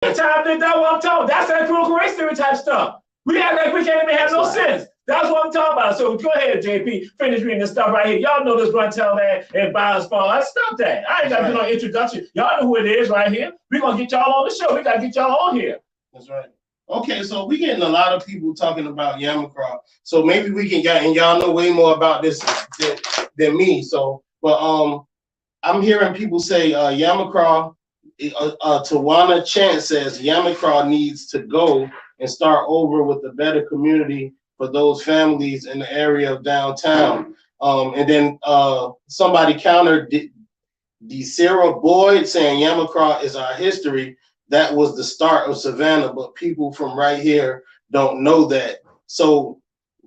That's what I'm talking. That's that critical race theory type stuff. We act like we can't even have no sense. That's what I'm talking about. So go ahead, JP. Finish reading this stuff right here. Y'all know this Run Tell Man and Biles Fall. I stop that. I ain't got to do no introduction. Y'all know who it is right here. We're going to get y'all on the show. We got to get y'all on here. That's right. Okay, so we getting a lot of people talking about Yamacraw. So maybe we can get, and y'all know way more about this than me. So, but I'm hearing people say Yamacraw. Tawana Chant says Yamacraw needs to go and start over with a better community for those families in the area of downtown. And then somebody countered DeSarah Boyd saying Yamacraw is our history. That was the start of Savannah, but people from right here don't know that. So,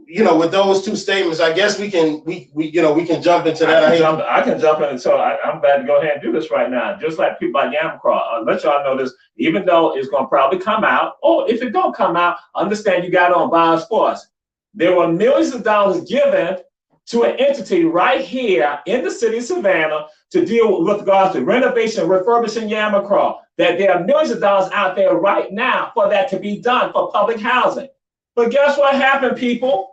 with those two statements, I guess we can jump into that. I can jump in, so I'm glad to go ahead and do this right now. Just like people about Yamacraw, let y'all know this. Even though it's going to probably come out, or if it don't come out, understand you got it on Biles Force. There were millions of dollars given to an entity right here in the city of Savannah to deal with regards to renovation, refurbishing Yamacraw. That there are millions of dollars out there right now for that to be done for public housing. But guess what happened, people?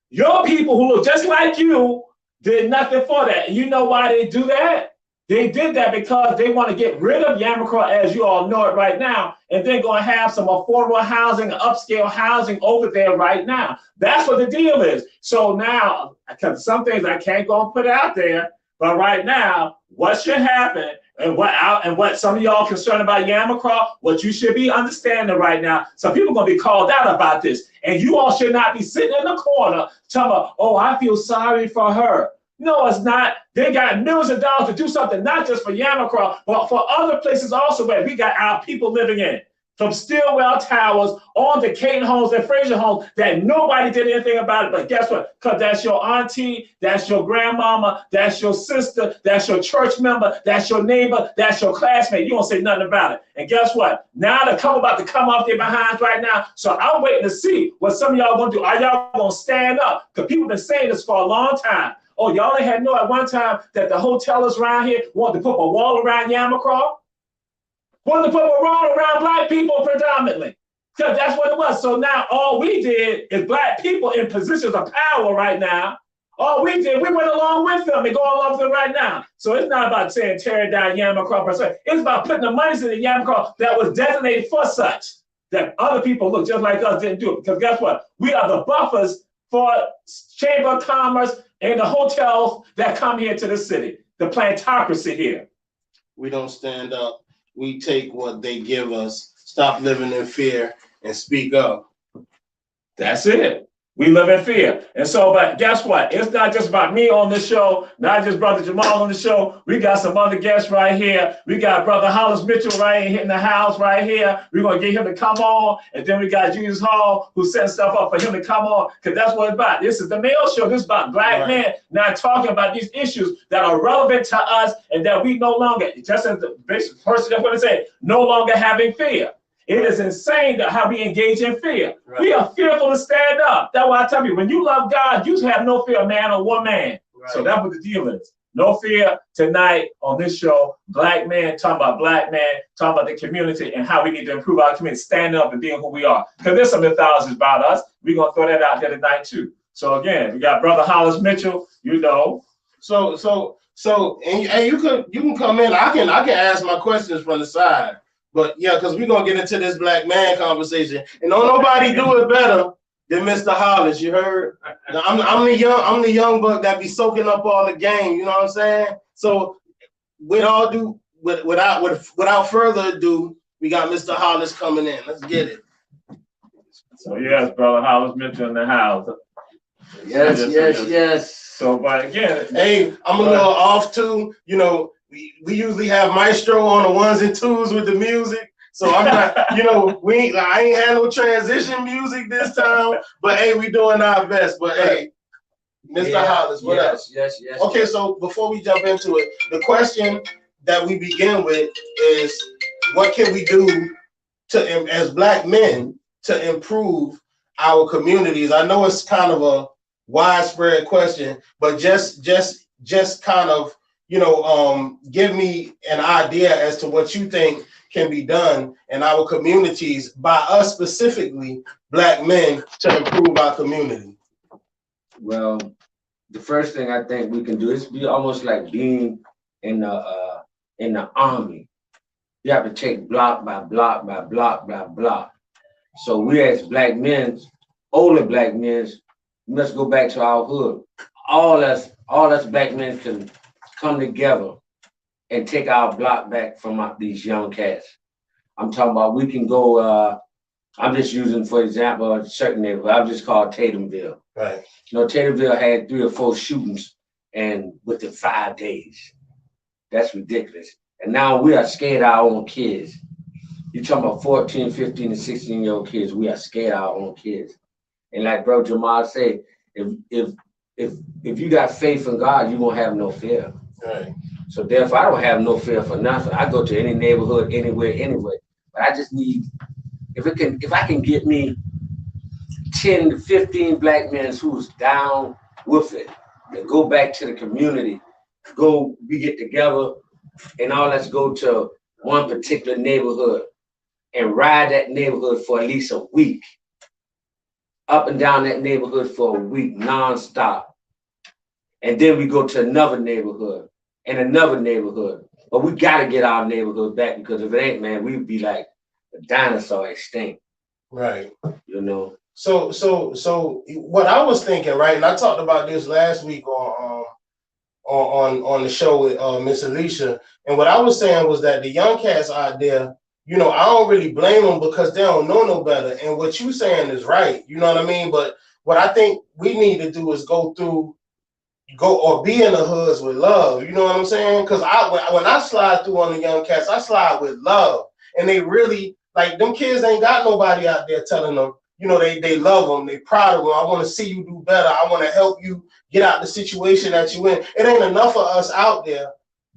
Your people who look just like you did nothing for that. You know why they do that? They did that because they want to get rid of Yamacraw as you all know it right now, and they're going to have some affordable housing, upscale housing over there right now. That's what the deal is. So now, because some things I can't go and put out there, but right now, what should happen and what some of y'all concerned about Yamacraw, what you should be understanding right now, some people are going to be called out about this, and you all should not be sitting in the corner telling me, oh, I feel sorry for her. No, it's not. They got millions of dollars to do something, not just for Yamacraw, but for other places also where we got our people living in. From Stillwell Towers on to Caton Homes and Fraser Homes that nobody did anything about it. But guess what? Because that's your auntie, that's your grandmama, that's your sister, that's your church member, that's your neighbor, that's your classmate. You don't say nothing about it. And guess what? Now they're about to come off their behinds right now. So I'm waiting to see what some of y'all going to do. Are y'all going to stand up? Because people have been saying this for a long time. Oh, y'all had know at one time that the hoteliers around here wanted to put a wall around Yamacraw? Wanted to put a wall around black people predominantly. Because that's what it was. So now all we did is black people in positions of power right now. All we did, we went along with them and go along with them right now. So it's not about saying tear down Yamacraw per se. It's about putting the monies in the Yamacraw that was designated for such that other people look just like us didn't do it. Because guess what? We are the buffers for Chamber of Commerce and the hotels that come here to the city. The plantocracy here. We don't stand up. We take what they give us, stop living in fear, and speak up. That's it. We live in fear. And so, but guess what? It's not just about me on this show, not just Brother Jamal on the show. We got some other guests right here. We got Brother Hollis Mitchell right here in the house right here. We're going to get him to come on. And then we got Julius Hall who's setting stuff up for him to come on, because that's what it's about. This is the male show. This is about black men not talking about these issues that are relevant to us and that we no longer, just as the basic person that's going to say, no longer having fear. It is insane that how we engage in fear. Right. We are fearful to stand up. That's why I tell you, when you love God, you have no fear of man or woman. Right. So that's what the deal is. No fear tonight on this show. Black men talking about black men, talking about the community and how we need to improve our community, standing up and being who we are. Because there's some mythologies about us. We're going to throw that out there tonight too. So again, we got Brother Hollis Mitchell, you know. So and you can come in. I can ask my questions from the side. But yeah, because we're gonna get into this black man conversation, and don't nobody do it better than Mr. Hollis. You heard? I'm the young buck that be soaking up all the game. You know what I'm saying? So without further ado, we got Mr. Hollis coming in. Let's get it. So yes, Brother Hollis Mitchell in the house. Yes. So, but again, hey, I'm a little off too. You know. We usually have Maestro on the ones and twos with the music. So I'm not, I ain't had no transition music this time, but hey, we doing our best. But hey, Mr. Hollis, what else? Yes. Okay, so before we jump into it, the question that we begin with is, what can we do as black men to improve our communities? I know it's kind of a widespread question, but just kind of give me an idea as to what you think can be done in our communities by us specifically, Black men, to improve our community? Well, the first thing I think we can do is be almost like being in the army. You have to take block by block by block by block. So we as Black men, older Black men, must go back to our hood. All us Black men can come together and take our block back from these young cats. I'm talking about we can go, I'm just using, for example, a certain neighborhood. I've just called Tatumville. Right. You know, Tatumville had 3 or 4 shootings and within 5 days. That's ridiculous. And now we are scared of our own kids. You're talking about 14, 15, and 16-year-old kids. We are scared of our own kids. And like Bro Jamal said, if you got faith in God, you won't have no fear. Right. So therefore, I don't have no fear for nothing. I go to any neighborhood, anywhere, anyway. But I just need, if I can get me 10 to 15 Black men who's down with it, and go back to the community, we get together, and all let's go to one particular neighborhood and ride that neighborhood for at least a week. Up and down that neighborhood for a week, nonstop. And then we go to another neighborhood and another neighborhood. But we gotta get our neighborhood back, because if it ain't, man, we'd be like a dinosaur extinct. Right. You know. So what I was thinking, right, and I talked about this last week on the show with Miss Alicia, and what I was saying was that the young cats out there, you know, I don't really blame them because they don't know no better. And what you saying is right, you know what I mean? But what I think we need to do is go or be in the hoods with love, you know what I'm saying? Because when I slide through on the young cats, I slide with love. And they really, like, them kids ain't got nobody out there telling them, you know, they love them, they proud of them. I want to see you do better. I want to help you get out the situation that you in. It ain't enough of us out there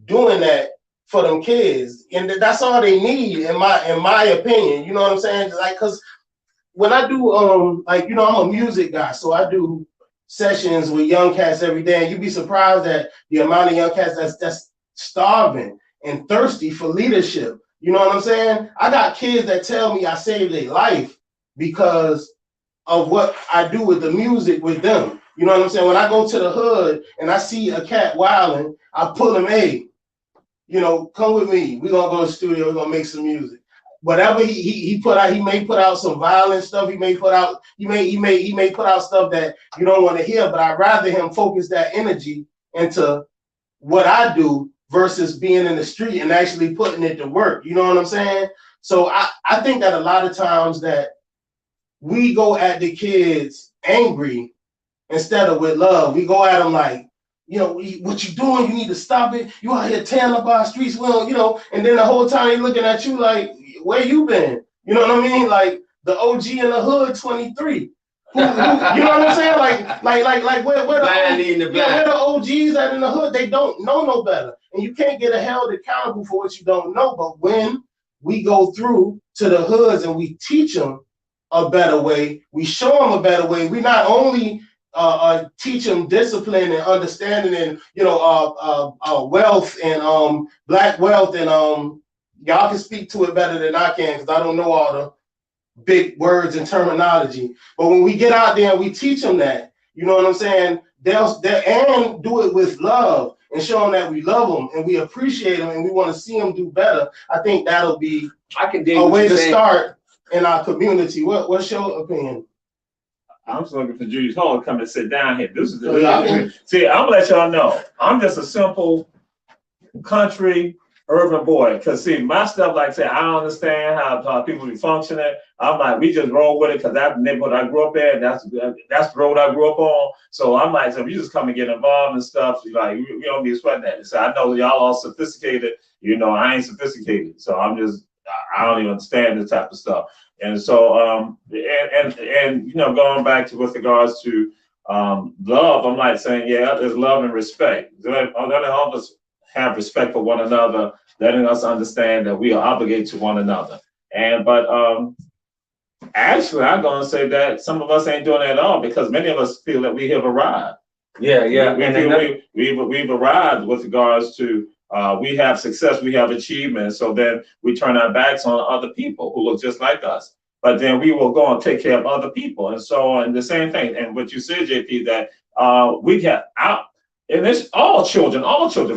doing that for them kids, and that's all they need, in my opinion. You know what I'm saying? Like, cause when I do like, you know, I'm a music guy, so I do sessions with young cats every day, and you'd be surprised at the amount of young cats that's starving and thirsty for leadership. You know what I'm saying? I got kids that tell me I saved their life because of what I do with the music with them. You know what I'm saying? When I go to the hood and I see a cat wilding, I pull him, hey, you know, come with me. We're gonna go to the studio, we're gonna make some music. Whatever he put out, he may put out some violent stuff, he may put out stuff that you don't want to hear, but I'd rather him focus that energy into what I do versus being in the street and actually putting it to work. You know what I'm saying? So I think that a lot of times that we go at the kids angry instead of with love. We go at them like, you know, what you doing? You need to stop it. You out here tearing up our streets. Well, you know, and then the whole time they looking at you like, where you been? You know what I mean? Like the OG in the hood, 23. You know what I'm saying? Like where the OGs at in the hood? They don't know no better, and you can't get held accountable for what you don't know. But when we go through to the hoods and we teach them a better way, we show them a better way. We not only teach them discipline and understanding and, you know, wealth and Black wealth, and y'all can speak to it better than I can because I don't know all the big words and terminology. But when we get out there and we teach them that, you know what I'm saying, they'll and do it with love and show them that we love them and we appreciate them and we want to see them do better. I think that'll be a way to start in our community. What's your opinion? I'm just looking for Julius Hall to come and sit down here. This is the see, I'm gonna let y'all know. I'm just a simple country urban boy. Cause see, my stuff, like I say, I don't understand how people be functioning. I'm like, we just roll with it because that's the neighborhood I grew up in. That's the road I grew up on. So I'm like, so if you just come and get involved and stuff, you like, you don't be sweating that. So I know y'all all sophisticated. You know, I ain't sophisticated. So I don't even understand this type of stuff. And so, and you know, going back to with regards to love, I'm like saying, yeah, there's love and respect. Letting all of us have respect for one another, letting us understand that we are obligated to one another. But actually, I'm gonna say that some of us ain't doing that at all because many of us feel that we have arrived. Yeah. We've arrived with regards to we have success, we have achievement. So then we turn our backs on other people who look just like us. But then we will go and take care of other people. And so, and the same thing. And what you said, JP, that we have out, and it's all children,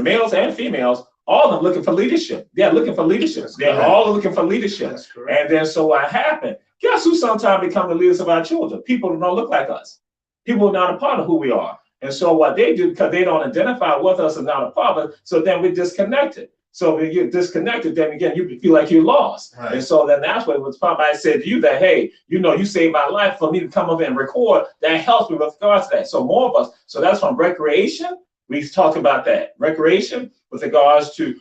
males and females, all of them looking for leadership. They're looking for leadership. They're all looking for leadership. And then so what happened? Guess who sometimes become the leaders of our children? People who don't look like us. People who are not a part of who we are. And so what they do, because they don't identify with us and not a part of it, so then we're disconnected. So when you're disconnected, then again, you feel like you're lost. Right. And so then that's what it was probably I said to you that, hey, you saved my life for me to come up and record. That helps me with regards to that. So more of us, so that's from recreation. We talk about that. Recreation with regards to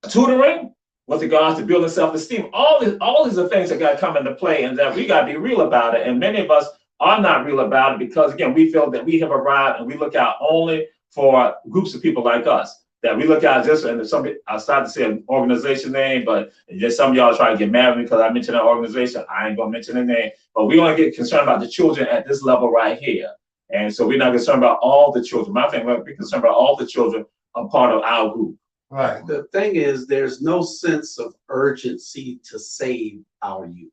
tutoring, with regards to building self-esteem. All these are things that got to come into play, and that we got to be real about it. And many of us are not real about it because, again, we feel that we have arrived and we look out only for groups of people like us. That we look at this, and I started to say an organization name, but just some of y'all try to get mad at me because I mentioned that organization. I ain't gonna mention the name, but we only get concerned about the children at this level right here. And so we're not concerned about all the children. My thing, we're concerned about all the children are part of our group. Right. The thing is, there's no sense of urgency to save our youth.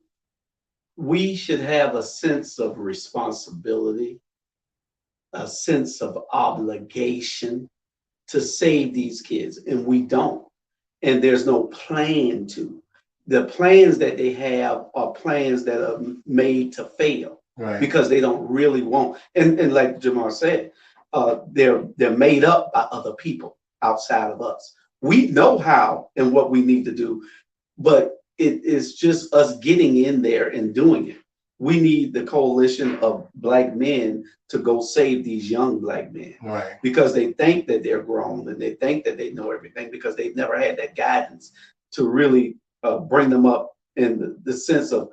We should have a sense of responsibility, a sense of obligation to save these kids, and we don't. And there's no plan to. The plans that they have are plans that are made to fail, right? Because they don't really want. And like Jamar said, they're made up by other people outside of us. We know how and what we need to do, but it is just us getting in there and doing it. We need the coalition of Black men to go save these young Black men, right? Because they think that they're grown and they think that they know everything because they've never had that guidance to really bring them up in the sense of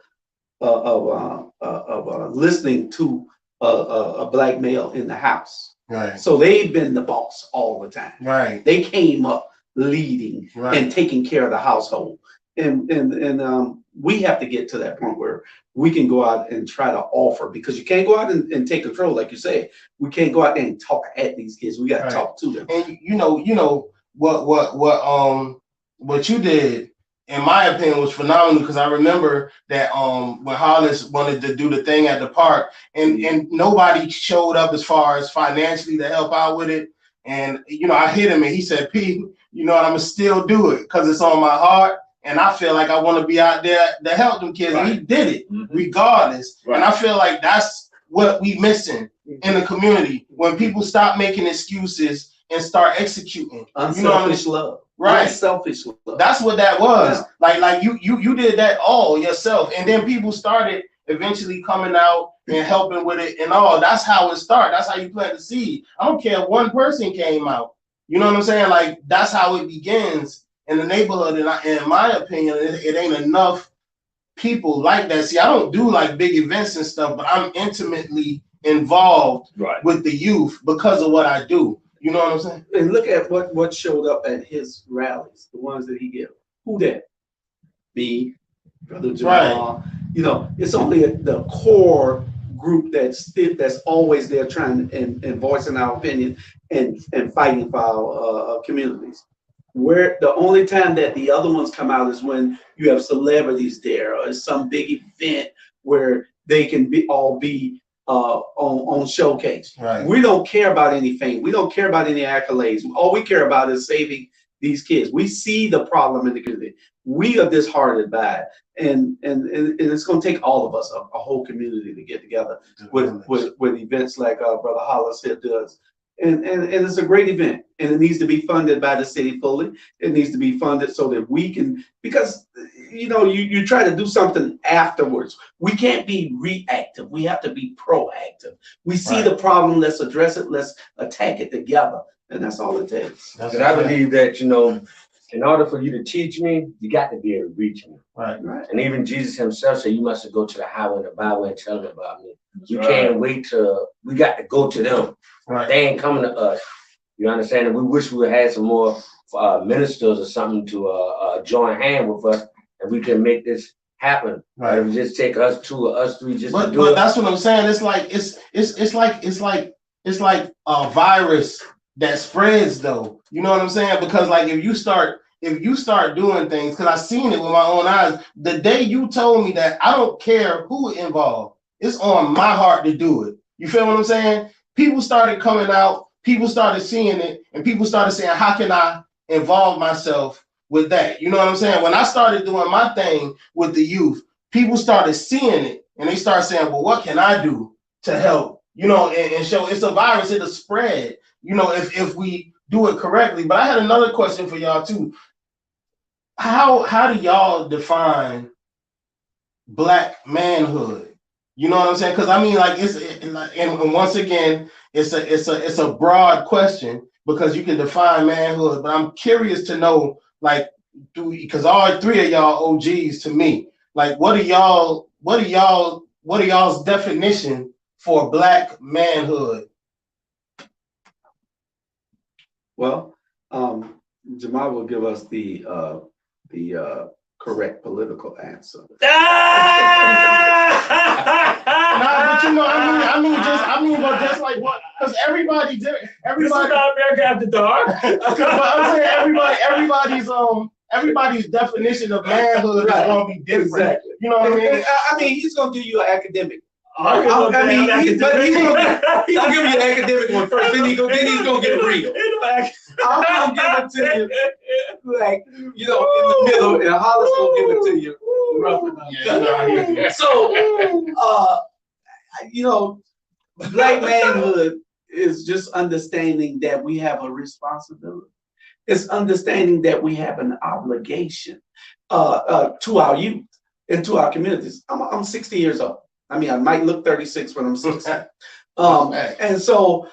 listening to a Black male in the house. Right. So they've been the boss all the time. Right. They came up leading and taking care of the household. And we have to get to that point where we can go out and try to offer, because you can't go out and take control, like you say. We can't go out and talk at these kids. We got to talk to them. And you know what you did, in my opinion, was phenomenal, because I remember that when Hollis wanted to do the thing at the park, and nobody showed up as far as financially to help out with it. And I hit him and he said, "P, I'm gonna still do it because it's on my heart. And I feel like I want to be out there to help them kids." Right. And he did it regardless. Right. And I feel like that's what we missing in the community, when people stop making excuses and start executing. Unselfish love. Right. Unselfish love. That's what that was. Yeah. Like you did that all yourself. And then people started eventually coming out and helping with it and all. That's how it started. That's how you plant the seed. I don't care if one person came out. You know what I'm saying? Like, that's how it begins in the neighborhood. And in my opinion, it ain't enough people like that. See, I don't do like big events and stuff, but I'm intimately involved with the youth because of what I do. You know what I'm saying? And look at what showed up at his rallies, the ones that he gave. Who that? Me, Brother Jamal. Right. It's only the core group that's always there trying and voicing our opinion and fighting for our communities. Where the only time that the other ones come out is when you have celebrities there, or some big event where they can be on showcase. Right. We don't care about any fame. We don't care about any accolades. All we care about is saving these kids. We see the problem in the community. We are disheartened by it, and it's going to take all of us, a whole community, to get together with events like Brother Hollis here does. And it's a great event, and it needs to be funded by the city fully. It needs to be funded so that we can, because you try to do something afterwards. We can't be reactive. We have to be proactive. We see the problem, let's address it, let's attack it together, and that's all it takes. And I believe that, in order for you to teach me, you got to be able to reach me. Right. And even Jesus himself said, "You must go to the highway and the byway and tell them about me." We can't wait we got to go to them. Right. They ain't coming to us. You understand? And we wish we had some more ministers or something to join hand with us, and we can make this happen. Right. If we just take us two or us three just to do it. But that's what I'm saying. It's like a virus that spreads though. You know what I'm saying? Because like if you start doing things, because I seen it with my own eyes. The day you told me that, I don't care who involved, it's on my heart to do it. You feel what I'm saying? People started coming out, people started seeing it, and people started saying, how can I involve myself with that? You know what I'm saying? When I started doing my thing with the youth, people started seeing it, and they started saying, well, what can I do to help? You know, and show it's a virus, it'll spread, you know, if we do it correctly. But I had another question for y'all too. How do y'all define Black manhood? You know what I'm saying? Because I mean, like and once again, it's a broad question because you can define manhood. But I'm curious to know, like, because all three of y'all OGs to me, like, what are y'all's definition for Black manhood? Well, Jamal will give us the correct political answer. Nah, but you know, but just like what? Because everybody did. Everybody. This is not America After Dark. But I'm saying everybody's definition of manhood is gonna be different. Exactly. You know what I mean? I mean, he's gonna give you an academic. He's gonna he's gonna give you an academic one first, then he's gonna get real. I'm gonna give it to you, like, you know, in the middle, and Hollis gonna give it to you rough enough. So, you know, Black manhood is just understanding that we have a responsibility. It's understanding that we have an obligation to our youth and to our communities. I'm 60 years old. I mean, I might look 36 when I'm 60. And so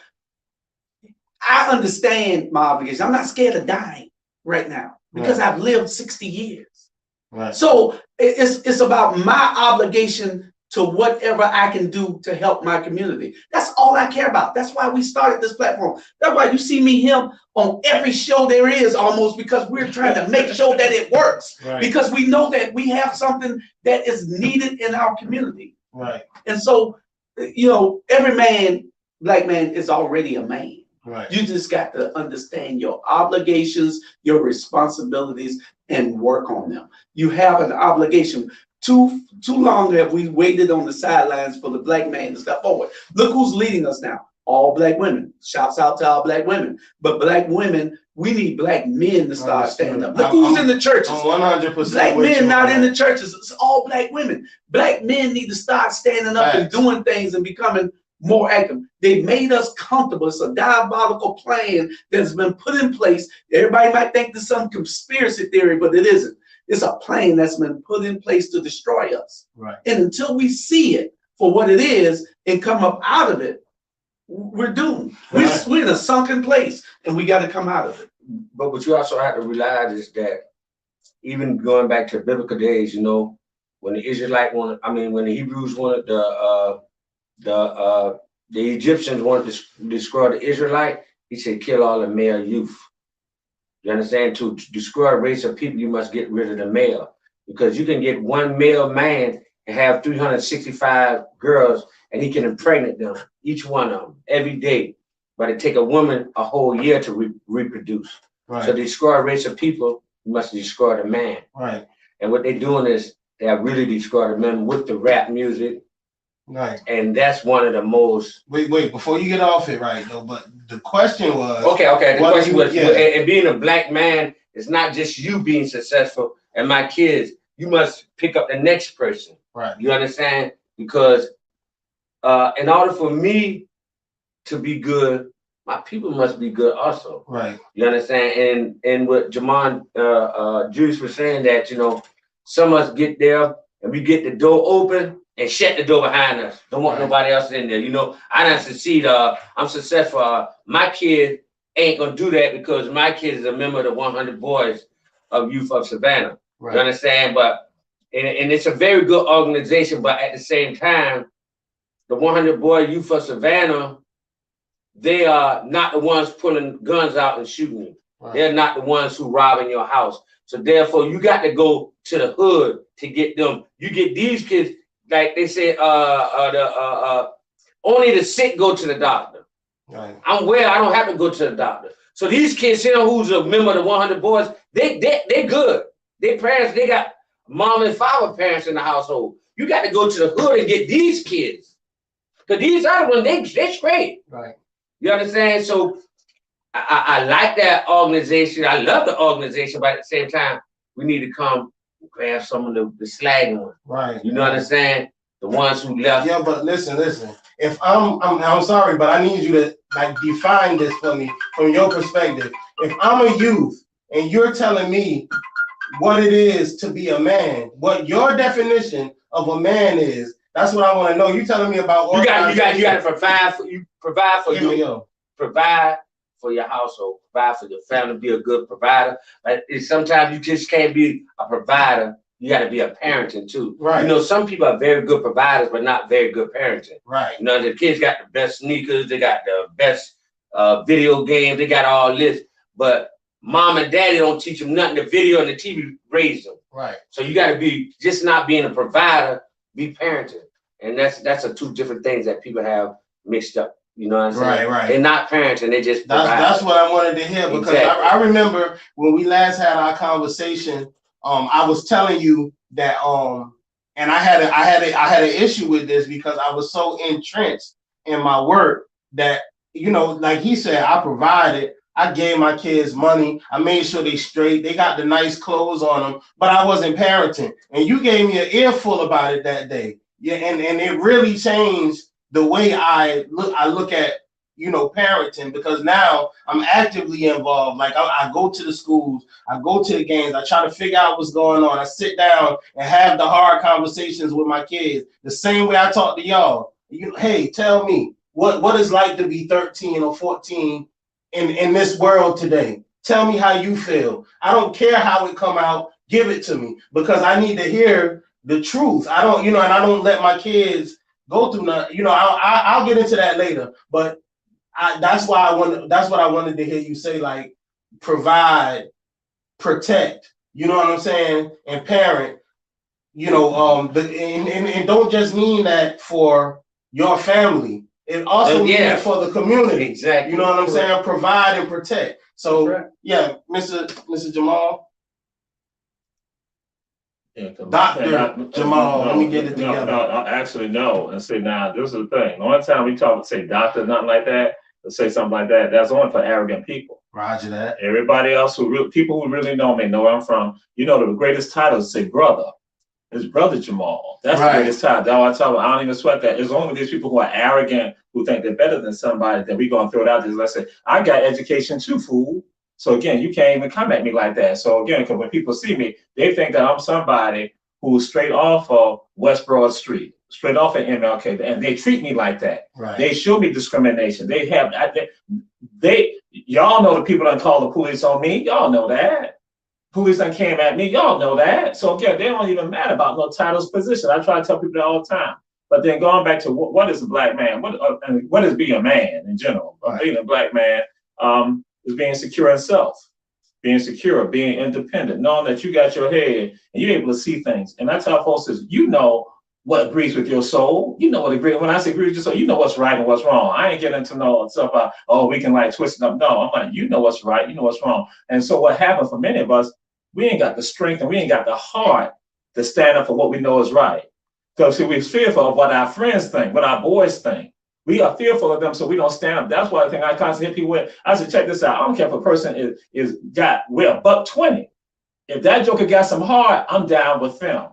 I understand my obligation. I'm not scared of dying right now because I've lived 60 years. Right. So it's about my obligation to whatever I can do to help my community. That's all I care about. That's why we started this platform. That's why you see him on every show there is almost, because we're trying to make sure that it works. Right. Because we know that we have something that is needed in our community. Right. And so, you know, every man, Black man, is already a man. Right. You just got to understand your obligations, your responsibilities, and work on them. You have an obligation. Too long have we waited on the sidelines for the Black man to step forward. Look who's leading us now. All Black women. Shouts out to all Black women. But Black women, we need Black men to start standing up. Look who's in the churches. 100%. Black men not in the churches. It's all Black women. Black men need to start standing up and doing things and becoming more active. They made us comfortable. It's a diabolical plan that's been put in place. Everybody might think there's some conspiracy theory, but it isn't. It's a plan that's been put in place to destroy us. Right. And until we see it for what it is and come up out of it, we're doomed. Right. We're in a sunken place, and we got to come out of it. But what you also have to realize is that even going back to biblical days, you know, when the when the Hebrews wanted the Egyptians wanted to destroy the Israelite, he said, kill all the male youth. You understand? To destroy a race of people, you must get rid of the male, because you can get one male man and have 365 girls, and he can impregnate them, each one of them, every day. But it take a woman a whole year to reproduce. Right. So to destroy a race of people, you must destroy the man. Right. And what they're doing is they have really destroyed the men with the rap music. Right. And that's one of the most. Wait, before you get off it, right, though, but the question was. Okay. The question was, and being a Black man, it's not just you being successful and my kids. You must pick up the next person. Right. You understand? Because in order for me to be good, my people must be good also. Right. You understand? And what Julius was saying, that, you know, some of us get there and we get the door open and shut the door behind us. Don't want nobody else in there. You know, I done succeed. I'm successful. My kid ain't gonna do that because my kid is a member of the 100 Boys of Youth of Savannah. Right. You understand? But and it's a very good organization. But at the same time, the 100 Boy Youth of Savannah, they are not the ones pulling guns out and shooting you. Right. They're not the ones who robbing your house. So therefore, you got to go to the hood to get them. You get these kids. Like they say, only the sick go to the doctor. Right. I'm well, I don't have to go to the doctor. So these kids here who's a member of the 100 boys, they good. Their parents, they got mom and father parents in the household. You got to go to the hood and get these kids. Because these other ones, they straight. Right. You understand? So I like that organization. I love the organization, but at the same time, we need to come grab some of the slagging ones. Right. You know what I'm saying? The ones who left. Yeah, but listen. If I'm sorry, but I need you to like define this for me from your perspective. If I'm a youth and you're telling me what it is to be a man, what your definition of a man is, that's what I want to know. You telling me about you got to provide for your household, provide for your family, be a good provider. But sometimes you just can't be a provider. You got to be a parenting too. Right. You know, some people are very good providers, but not very good parenting. Right. You know, the kids got the best sneakers, they got the best video games, they got all this, but mom and daddy don't teach them nothing. The video and the TV raise them. Right. So you got to be just not being a provider, be parenting, and that's a two different things that people have mixed up. You know what I'm saying? Right. They're not parenting, they just that's what I wanted to hear, because exactly. I remember when we last had our conversation. I was telling you that and I had an issue with this because I was so entrenched in my work that, you know, like he said, I provided, I gave my kids money, I made sure they straight, they got the nice clothes on them, but I wasn't parenting. And you gave me an earful about it that day. Yeah, and it really changed the way I look at, you know, parenting, because now I'm actively involved. Like I go to the schools, I go to the games, I try to figure out what's going on. I sit down and have the hard conversations with my kids, the same way I talk to y'all. Hey, tell me what it's like to be 13 or 14 in this world today. Tell me how you feel. I don't care how it come out. Give it to me, because I need to hear the truth. I don't, you know, and I don't let my kids go through nothing. You know, I'll get into that later, but that's what I wanted to hear you say, like provide, protect, you know what I'm saying, and parent, you know, and don't just mean that for your family. It also means for the community. Exactly. You know what I'm saying? Provide and protect. So yeah, Mr. Jamal. Yeah, Dr. Jamal, let me get it together. No, actually, no. And see, now, this is the thing. The only time we talk, say doctor, nothing like that, or say something like that, that's only for arrogant people. Roger that. Everybody else people who really know me, know where I'm from, you know, the greatest title is say brother. It's Brother Jamal. That's right. The greatest title. That's why I tell them, I don't even sweat that. It's only these people who are arrogant, who think they're better than somebody, that we gonna throw it out there. Let's say, I got education too, fool. So again, you can't even come at me like that. So again, because when people see me, they think that I'm somebody who's straight off of West Broad Street, straight off of MLK, and they treat me like that. Right. They show me discrimination. They have, y'all know the people that call the police on me. Y'all know that. Police that came at me. Y'all know that. So again, they don't even matter about no titles, position. I try to tell people that all the time. But then going back to what is a black man? What is being a man in general? Right. Being a black man is being secure in self, being secure, being independent, knowing that you got your head and you're able to see things. And that's how folks is, you know what agrees with your soul. You know what agrees. When I say agrees with your soul, you know what's right and what's wrong. I ain't getting into no stuff about, oh, we can like twist it up. No, I'm like, you know what's right, you know what's wrong. And so what happened for many of us, we ain't got the strength and we ain't got the heart to stand up for what we know is right. Because see, we're fearful of what our friends think, what our boys think. We are fearful of them, so we don't stand up. That's why I think I constantly hit people with, I said, check this out. I don't care if a person we're $120. If that joker got some heart, I'm down with them.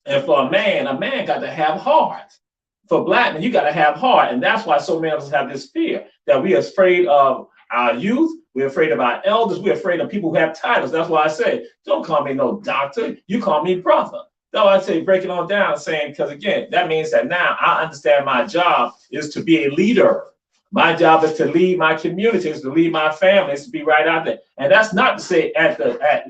And for a man got to have heart. For black men, you got to have heart. And that's why so many of us have this fear, that we are afraid of our youth. We're afraid of our elders. We're afraid of people who have titles. That's why I say, don't call me no doctor. You call me brother. No, I say break it on down, saying, because again, that means that now I understand my job is to be a leader. My job is to lead my communities, to lead my families, to be right out there. And that's not to say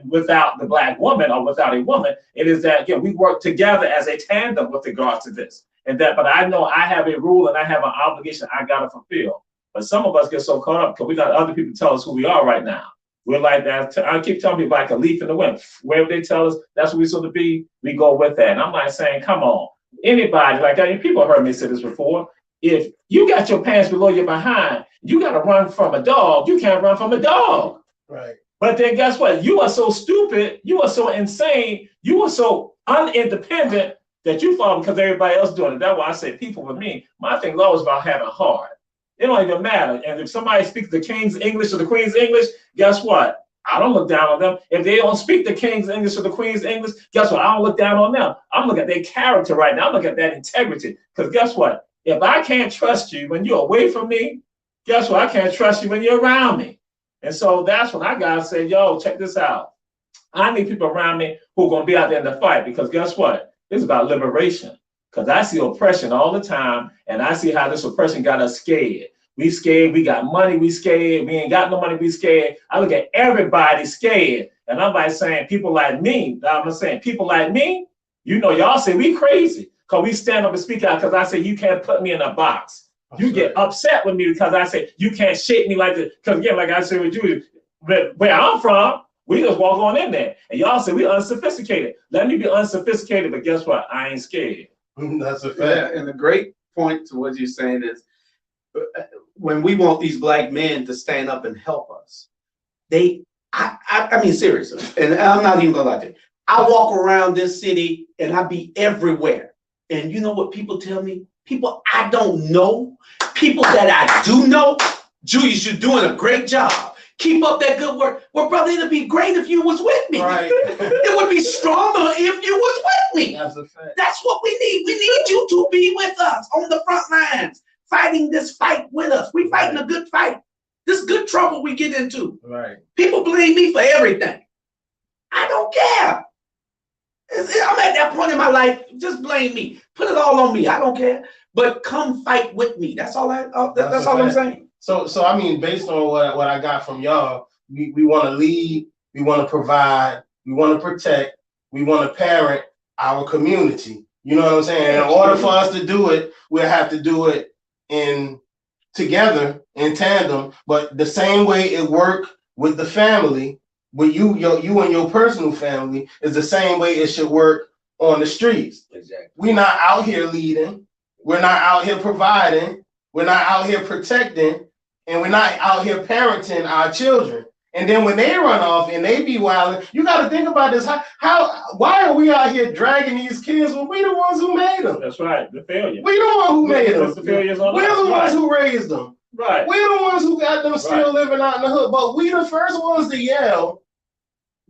without the black woman or without a woman. It is that, again, we work together as a tandem with regard to this. But I know I have a rule and I have an obligation I got to fulfill. But some of us get so caught up because we got other people tell us who we are right now. We're like that. I keep telling people like a leaf in the wind. Wherever they tell us that's what we're supposed to be, we go with that. And I'm like saying, come on. Anybody, like people heard me say this before. If you got your pants below your behind You got to run from a dog. You can't run from a dog. Right. But then guess what? You are so stupid. You are so insane. You are so unindependent that you fall because everybody else doing it. That's why I say people with me, my thing is always about having heart. It don't even matter. And if somebody speaks the King's English or the Queen's English, guess what? I don't look down on them. If they don't speak the King's English or the Queen's English, guess what? I don't look down on them. I'm looking at their character right now. I'm looking at that integrity. Because guess what? If I can't trust you when you're away from me, guess what? I can't trust you when you're around me. And so that's when I gotta say, yo, check this out. I need people around me who are gonna be out there in the fight, because guess what? It's about liberation. Because I see oppression all the time, and I see how this oppression got us scared. We scared, we got money, we scared, we ain't got no money, we scared. I look at everybody scared. And I'm like saying, people like me, I'm saying, people like me, you know, y'all say we crazy. Because we stand up and speak out, because I say, you can't put me in a box. You get upset with me because I say, you can't shape me like this. Because again, like I said with Julius, where I'm from, we just walk on in there. And y'all say we unsophisticated. Let me be unsophisticated, but guess what? I ain't scared. That's a fact. Yeah, and the great point to what you're saying is, when we want these black men to stand up and help us, I mean, seriously, and I'm not even gonna lie to you. I walk around this city and I be everywhere. And you know what people tell me? People I don't know, people that I do know, Julius, you're doing a great job. Keep up that good work. Well, brother, it'd be great if you was with me. Right. It would be stronger if you was with me. That's a fact. That's what we need. We need you to be with us on the front lines, fighting this fight with us. We fighting a good fight. This good trouble we get into. Right. People blame me for everything. I don't care. I'm at that point in my life. Just blame me. Put it all on me. I don't care. But come fight with me. That's all. That's all I'm saying. So I mean, based on what I got from y'all, we want to lead, we want to provide, we want to protect, we want to parent our community. You know what I'm saying? In order for us to do it, we'll have to do it together, in tandem. But the same way it worked with the family, with you and your personal family, is the same way it should work on the streets. Exactly. We're not out here leading. We're not out here providing. We're not out here protecting. And we're not out here parenting our children. And then when they run off and they be wilding, you got to think about this. Why are we out here dragging these kids when we the ones who made them? That's right, the failure. We the ones who made them. The failures on We're us. the ones who raised them. Right. We're the ones who got them still living out in the hood. But we the first ones to yell,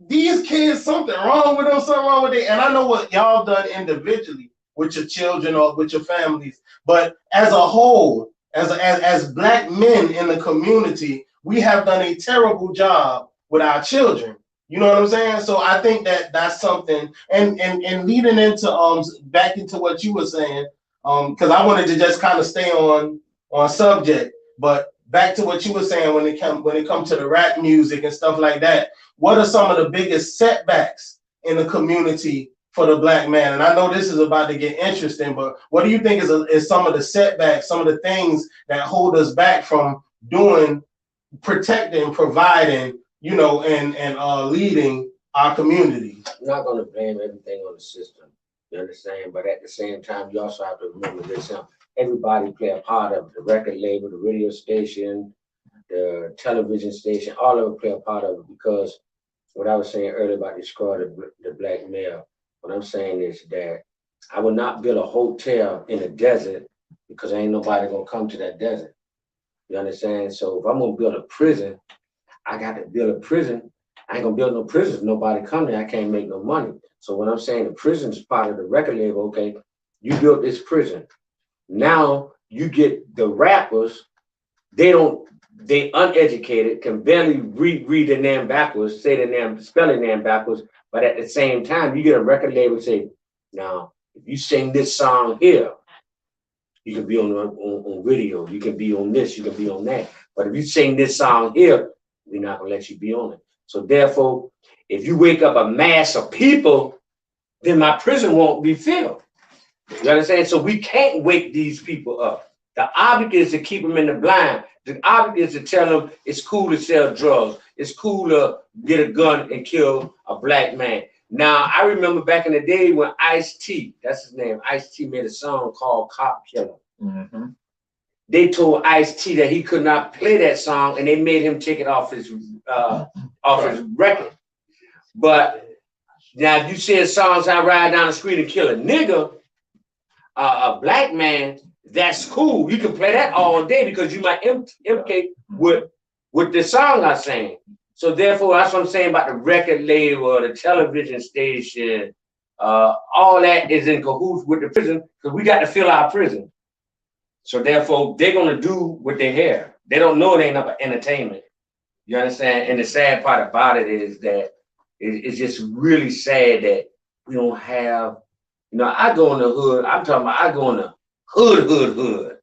these kids, something wrong with them, something wrong with it. And I know what y'all done individually with your children or with your families. But as a whole, as black men in the community, we have done a terrible job with our children. You know what I'm saying? So I think that's something. And leading into back into what you were saying, because I wanted to just kind of stay on subject, but back to what you were saying when it comes to the rap music and stuff like that. What are some of the biggest setbacks in the community for the black man? And I know this is about to get interesting, but what do you think is some of the setbacks, some of the things that hold us back from protecting, providing, you know, and leading our community? I'm not going to blame everything on the system. You understand? But at the same time, you also have to remember this. Everybody play a part of it. The record label, the radio station, the television station, all of them play a part of it, because what I was saying earlier about destroying the black male, what I'm saying is that I will not build a hotel in a desert, because ain't nobody gonna come to that desert. You understand? So if I'm gonna build a prison, I got to build a prison. I ain't gonna build no prison if nobody come there. I can't make no money. So what I'm saying, the prison is part of the record label. Okay, you built this prison. Now you get the rappers. They uneducated, can barely read their name backwards, say their name, spell their name backwards. But at the same time, you get a record label and say, now, if you sing this song here, you can be on video, you can be on this, you can be on that. But if you sing this song here, we're not gonna let you be on it. So therefore, if you wake up a mass of people, then my prison won't be filled. You understand? So we can't wake these people up. The object is to keep them in the blind. The object is to tell them it's cool to sell drugs. It's cool to get a gun and kill a black man. Now, I remember back in the day when Ice-T, that's his name, Ice-T made a song called Cop Killer. Mm-hmm. they told Ice-T that he could not play that song, and they made him take it off his record. But now, if you said songs I ride down the street and kill a nigga, a black man, that's cool. You can play that all day because you might implicate with the song I sang. So therefore, that's what I'm saying about the record label, the television station, all that is in cahoots with the prison because we got to fill our prison. So therefore, they're gonna do what they hear. They don't know it ain't up entertainment. You understand? And the sad part about it is that it's just really sad that we don't have, you know, I go in the hood, I'm talking about I go in the hood.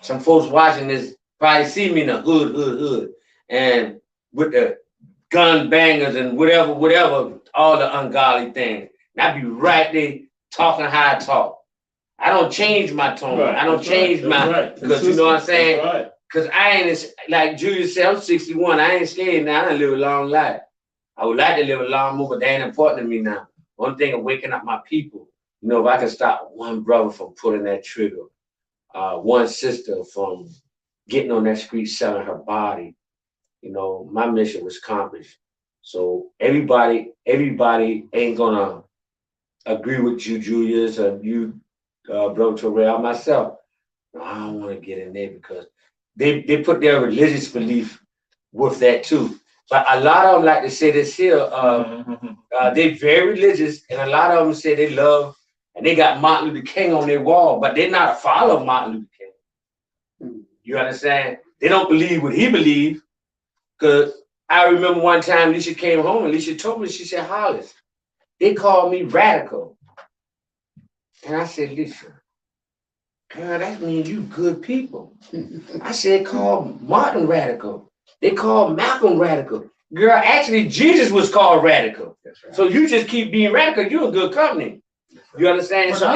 Some folks watching this probably see me in the hood. And with the gun bangers and whatever, all the ungodly things. And I be right there talking how I talk. I don't change my tone. Right, I don't change because you know what I'm saying? Because I ain't, like Julius said, I'm 61. I ain't scared now. I live a long life. I would like to live a long more, but that ain't important to me now. One thing of waking up my people. You know, if I can stop one brother from pulling that trigger, one sister from getting on that street selling her body, you know, my mission was accomplished. So everybody ain't gonna agree with you, Julius, or you, Brother Toure, myself. No, I don't want to get in there because they put their religious belief with that too. But a lot of them like to say this here. They're very religious, and a lot of them say they love, and they got Martin Luther King on their wall, but they're not a follower of Martin Luther King. You understand? They don't believe what he believed. Because I remember one time Alicia came home, and Alicia told me, she said, Hollis, they called me radical. And I said, Alicia, girl, that means you good people. I said, call Martin radical. They called Malcolm radical. Girl, actually, Jesus was called radical. Right. So you just keep being radical, you're in good company. You understand? So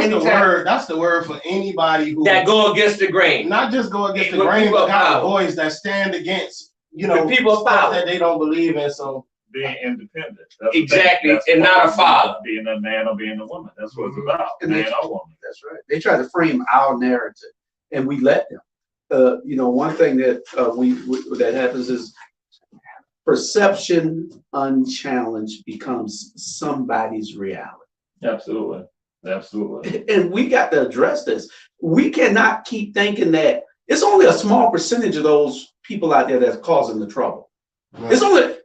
that's the word for anybody who that go against the grain. Not just go against the grain, but got a voice that stand against, you know, the people stuff that they don't believe in. So being independent. That's exactly, and not a father. Being a man or being a woman. That's what it's about. Man or woman. That's right. They try to frame our narrative, and we let them. You know, one thing that that happens is perception unchallenged becomes somebody's reality. Absolutely. And we got to address this. We cannot keep thinking that it's only a small percentage of those people out there that's causing the trouble. Right.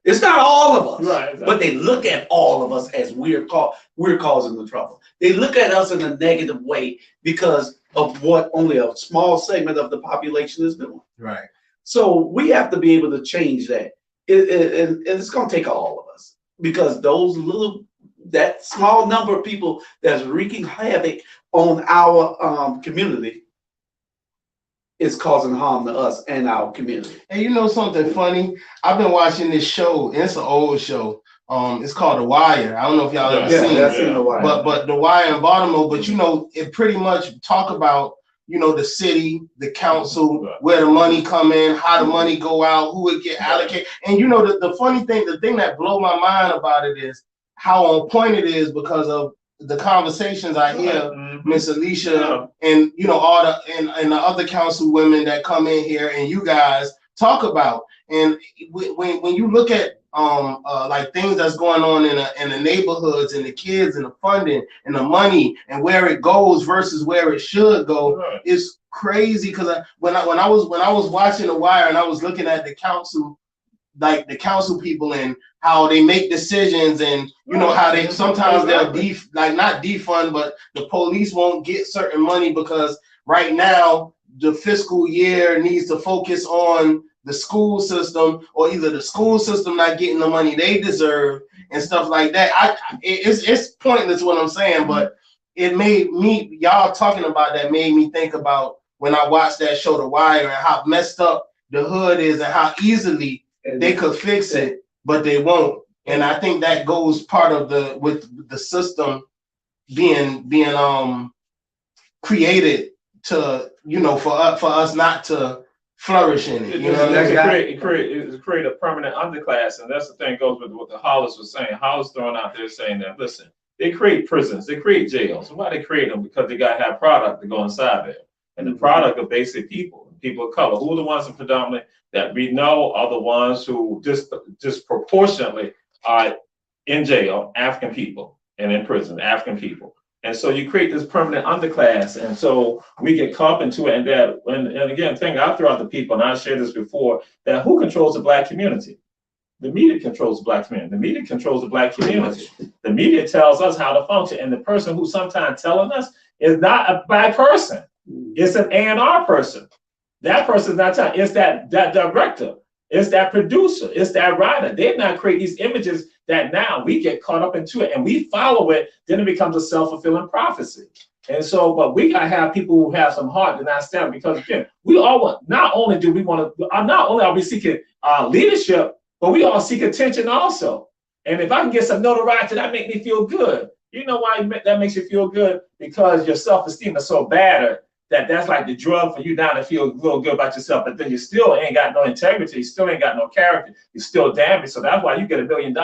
It's not all of us, right, exactly. But they look at all of us as we're causing the trouble. They look at us in a negative way because of what only a small segment of the population is doing. Right. So we have to be able to change that. And it's going to take all of us because that small number of people that's wreaking havoc on our community is causing harm to us and our community. And you know something funny? I've been watching this show, and it's an old show. It's called The Wire. I don't know if y'all ever seen it. Seen The Wire. But The Wire in Baltimore, but you know, it pretty much talk about, you know, the city, the council, where the money come in, how the money go out, who it get allocated. And you know, the funny thing, the thing that blow my mind about it is how on point it is because of the conversations I hear Miss Alicia and you know all the other council women that come in here and you guys talk about. And when you look at like things that's going on in the neighborhoods and the kids and the funding and the money and where it goes versus where it should go, it's crazy. Because when I was watching The Wire and I was looking at the council, like the council people and how they make decisions and you know how they sometimes they'll not defund, but the police won't get certain money because right now the fiscal year needs to focus on the school system, or either the school system not getting the money they deserve and stuff like that. It's pointless what I'm saying, but it made me, y'all talking about that made me think about when I watched that show The Wire and how messed up the hood is and how easily they could fix it, but they won't. And I think that goes part of the system being created to, you know, for us not to flourish in it. You know, it create a permanent underclass, and that's the thing goes with what the Hollis was saying. Hollis throwing out there saying that, listen, they create prisons, they create jails. Why they create them? Because they gotta have product to go inside there. and the product of basic people of color. Who are the ones that predominantly that we know are the ones who disproportionately are in jail, African people, and in prison, African people. And so you create this permanent underclass, and so we get caught up into it. And that, and again, thing I throw out to people, and I shared this before, that who controls the Black community? The media controls the Black community. The media controls the Black community. The media tells us how to function, and the person who's sometimes telling us is not a Black person. It's an A&R person. That person's not telling. It's that director. It's that producer. It's that writer. They're not creating these images that now we get caught up into it and we follow it. Then it becomes a self-fulfilling prophecy. And so, but we gotta have people who have some heart to not stand, because again, we all want. Not only are we seeking leadership, but we all seek attention also. And if I can get some notoriety, that make me feel good. You know why that makes you feel good? Because your self-esteem is so battered that's like the drug for you now to feel real good about yourself, but then you still ain't got no integrity, you still ain't got no character, you're still damaged. So that's why you get $1 million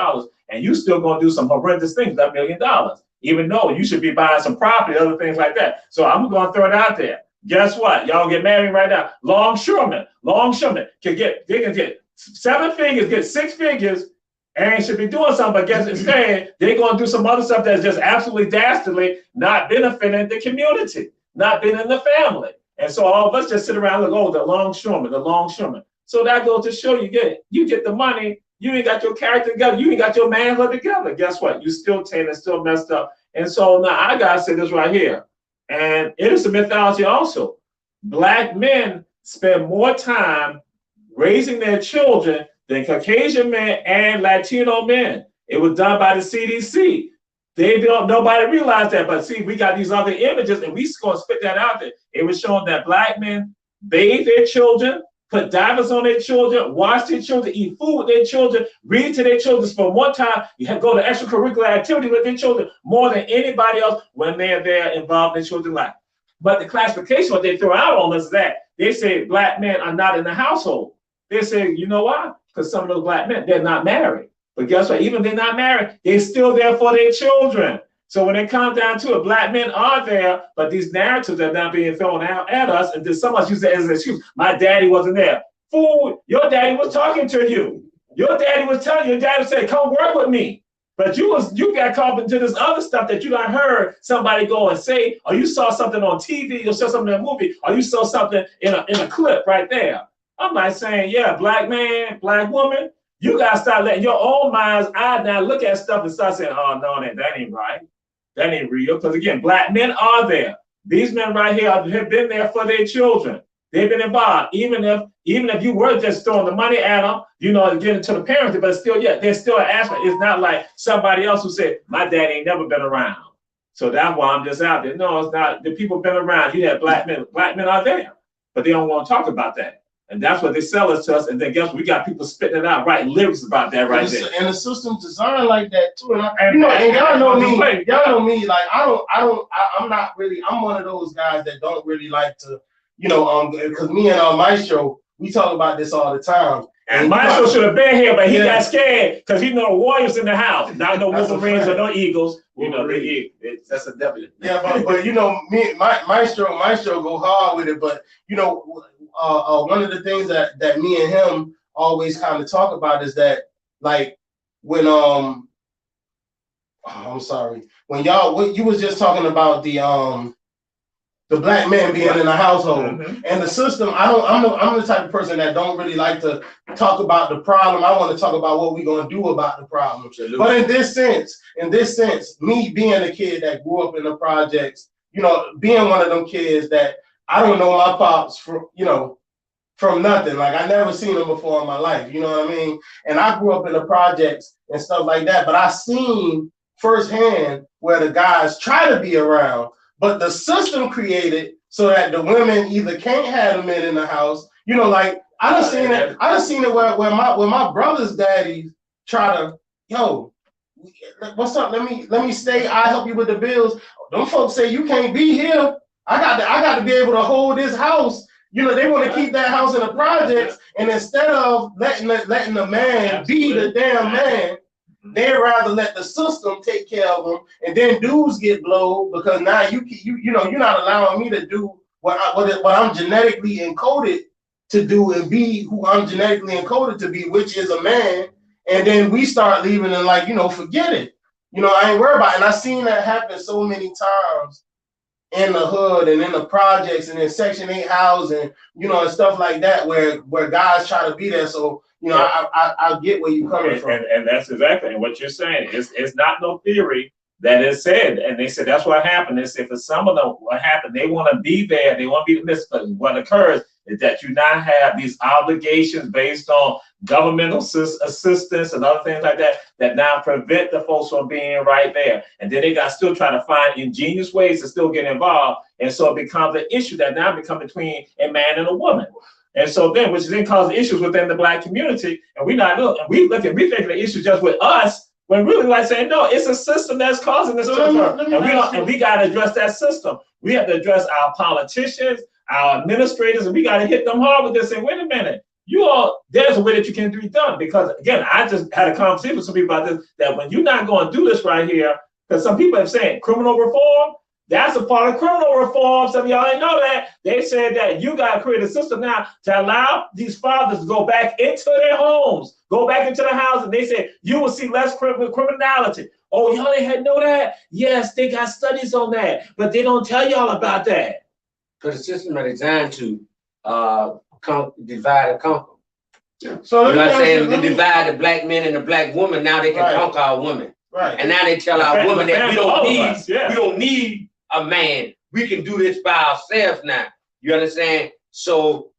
and you still gonna do some horrendous things with that $1 million, even though you should be buying some property, other things like that. So I'm gonna throw it out there. Guess what? Y'all get married right now. Longshoremen can get 7 figures, get 6 figures, and should be doing something, but guess instead, they're gonna do some other stuff that's just absolutely dastardly, not benefiting the community, not being in the family. And so all of us just sit around and look, oh, the longshoreman. So that goes to show you get the money, you ain't got your character together, you ain't got your manhood together. Guess what? You still tainted, still messed up. And so now I gotta say this right here. And it is a mythology also. Black men spend more time raising their children than Caucasian men and Latino men. It was done by the CDC. Nobody realized that, but see, we got these other images and we gonna spit that out there. It was showing that Black men bathe their children, put diapers on their children, wash their children, eat food with their children, read to their children. For one time, you have go to extracurricular activity with their children more than anybody else when they're involved in their children's life. But the classification, what they throw out on us is that they say Black men are not in the household. They say, you know why? Because some of those Black men, they're not married. But guess what? Even if they're not married, they're still there for their children. So when it comes down to it, Black men are there, but these narratives are now being thrown out at us, and then someone uses it as an excuse. My daddy wasn't there. Fool, your daddy was talking to you. Your daddy was telling you, your daddy said, come work with me. But you got caught into this other stuff that you done heard somebody go and say, or you saw something on TV, you saw something in a movie, or you saw something in a clip right there. I'm not saying, yeah, Black man, Black woman, you gotta start letting your own mind's eye now look at stuff and start saying, oh no, that ain't right. That ain't real. Because again, Black men are there. These men right here have been there for their children. They've been involved. Even if you were just throwing the money at them, getting to the parents, but still, yeah, there's still an aspect. It's not like somebody else who said, my dad ain't never been around. So that's why I'm just out there. No, it's not. The people been around. You have Black men. Black men are there, but they don't want to talk about that. And that's what they sell it to us. And then guess what? We got people spitting it out, writing lyrics about that right there. And the system's designed like that too. And y'all know me. Y'all know me. Like I'm not really. I'm one of those guys that don't really like to, because me and my show, we talk about this all the time. And Maestro should have been here, but he got scared because he know the Warriors in the house. Not no Wolverines or no Eagles. That's a W. Yeah, but me, Maestro go hard with it. But one of the things that me and him always kind of talk about is that, like, when I'm sorry, when you was just talking about the Black man being in the household and the system. I'm the type of person that don't really like to talk about the problem. I want to talk about what we're gonna do about the problem. Absolutely. But in this sense, me being a kid that grew up in the projects, being one of them kids that I don't know my pops from nothing. Like I never seen him before in my life. You know what I mean? And I grew up in the projects and stuff like that. But I seen firsthand where the guys try to be around. But the system created so that the women either can't have the men in the house. Like I done seen it where my brother's daddies try to, what's up? Let me stay. I help you with the bills. Them folks say you can't be here. I got to be able to hold this house. They want to keep that house in the projects, and instead of letting the man be the damn man, they'd rather let the system take care of them, and then dudes get blowed because now you're not allowing me to do what I'm genetically encoded to do and be who I'm genetically encoded to be, which is a man, and then we start leaving and like, forget it. I ain't worried about it. And I've seen that happen so many times in the hood and in the projects and in Section 8 housing, and stuff like that, where guys try to be there. So, I get where you're coming from. And that's exactly and what you're saying. It's not no theory that is said. And they said that's what happened. They said for some of them, what happened, they want to be there. They want to be the midst. But what occurs is that you now have these obligations based on governmental assistance and other things like that now prevent the folks from being right there. And then they got still trying to find ingenious ways to still get involved. And so it becomes an issue that now becomes between a man and a woman. And so then, which then causes issues within the Black community. And we think the issue just with us, when really like saying, no, it's a system that's causing this to occur. And we got to address that system. We have to address our politicians, our administrators, and we got to hit them hard with this. And wait a minute, there's a way that you can be done. Because again, I just had a conversation with some people about this, that when you're not going to do this right here, because some people have said criminal reform, that's a part of criminal reform. Some of y'all didn't know that. They said that you got to create a system now to allow these fathers to go back into their homes, go back into the house, and they said you will see less criminality. Oh, y'all didn't know that? Yes, they got studies on that, but they don't tell y'all about that. Because the system is designed to divide and conquer. Yeah. So you know what I'm saying? They divide the Black men and the Black woman. Now they can conquer our women. Right. And now they tell our women that we don't need a man. We can do this by ourselves now. You understand? So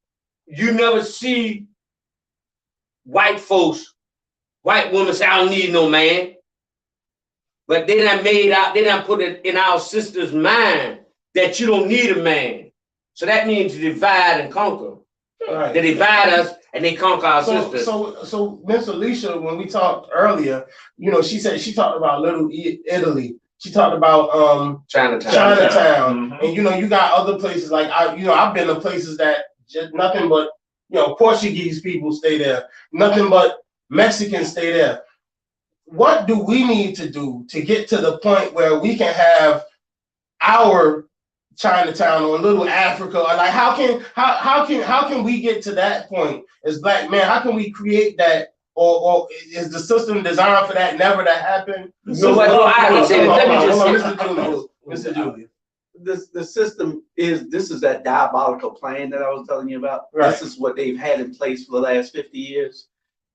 you never see white women say, I don't need no man. But they done put it in our sisters' mind that you don't need a man. So that means to divide and conquer. Right. They divide us and they conquer our sisters. So Miss Alicia, when we talked earlier, she said she talked about Little Italy. She talked about Chinatown. And you got other places like I've been to places that just nothing but Portuguese people stay there, nothing but Mexicans stay there. What do we need to do to get to the point where we can have our Chinatown or Little Africa? Or like how can we get to that point as Black men? How can we create that? Or is the system designed for that never to happen? Mr. Julius. The system this is that diabolical plan that I was telling you about. Right. This is what they've had in place for the last 50 years.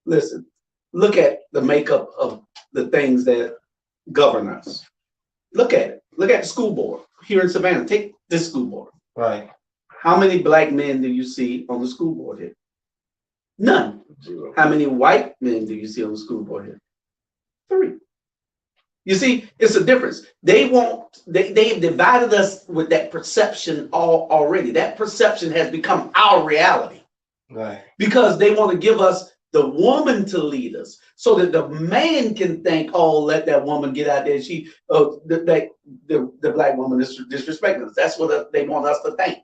Listen, look at the makeup of the things that govern us. Look at it. Look at the school board here in Savannah. Take this school board. Right. How many Black men do you see on the school board here? None. 0. How many white men do you see on the school board here? 3. You see, it's a difference. They've divided us with that perception already. That perception has become our reality. Right. Because they want to give us the woman to lead us so that the man can think, oh, let that woman get out there. The Black woman is disrespecting us. That's what they want us to think.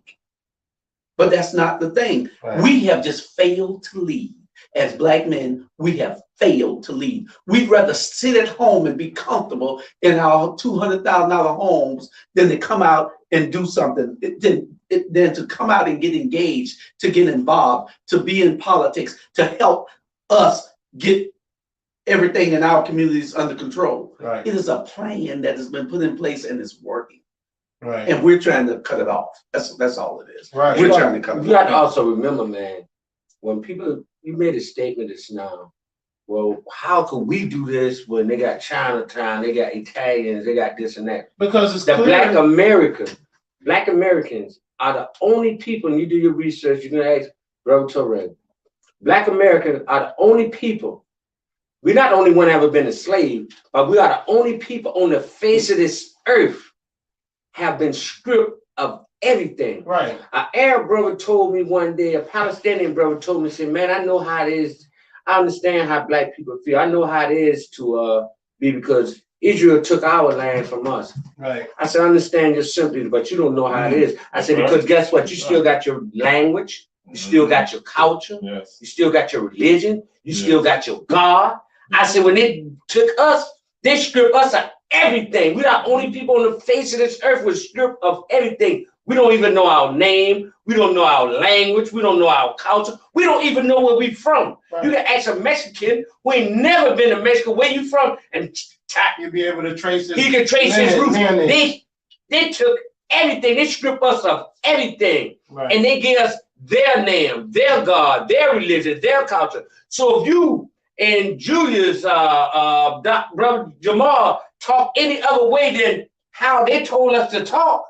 But that's not the thing. Right. We have just failed to lead. As Black men, we have failed to lead. We'd rather sit at home and be comfortable in our $200,000 homes than to come out and do something, than to come out and get engaged, to get involved, to be in politics, to help us get everything in our communities under control. Right. It is a plan that has been put in place and is working. Right. And we're trying to cut it off. That's all it is. Right. We're trying to cut it off. You got to also remember, man, when you made a statement just now, well, how could we do this when they got Chinatown, they got Italians, they got this and that? Because it's the Black Americans are the only people, and you do your research, you're gonna ask Brother Toure, Black Americans are the only people. We're not the only one ever been enslaved, but we are the only people on the face of this earth have been stripped of everything. Right. An Arab brother told me one day, a Palestinian brother told me, said, man, I know how it is. I understand how Black people feel. I know how it is to be, because Israel took our land from us. Right. I said, I understand your sympathy, but you don't know how it is. I said, because guess what? You still got your language. You still got your culture. Yes. You still got your religion. You still got your God. I said, when they took us, they stripped us of everything. We're the only people on the face of this earth who were stripped of everything. We don't even know our name. We don't know our language. We don't know our culture. We don't even know where we from. Right. You can ask a Mexican who ain't never been to Mexico, where you from, and You'll be able to trace it. he can trace his roots. They took everything. They stripped us of everything. Right. And they gave us their name, their God, their religion, their culture. So if you and Julius, brother Jamal, talk any other way than how they told us to talk,